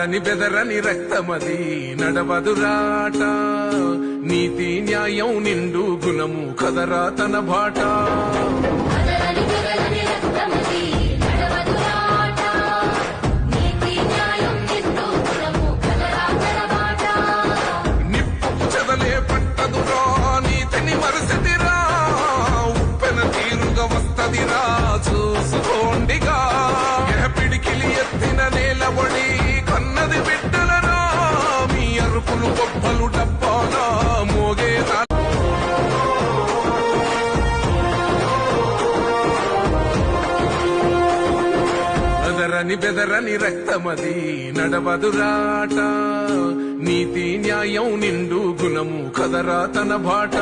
అదరని బెదరని రక్తమది నడవదురాట, నీతి న్యాయం నిండు గుణము కదరా తన బాట. నిప్పు చెదలే పట్టదురా నీతిని మరసతిరా, ఉప్పెన తీరుగా వస్తదిరా చూసుకోండిగా. పిడికిలి ఎత్తిన నేలబడి కన్నది బిడ్డలరా, మీ అరుపులు గొప్పలు డబ్బాలా మోగేరా. అదరని బెదరని రక్తమది నడవదురాట, నీతి న్యాయం నిండు గుణము కదరా తన బాట.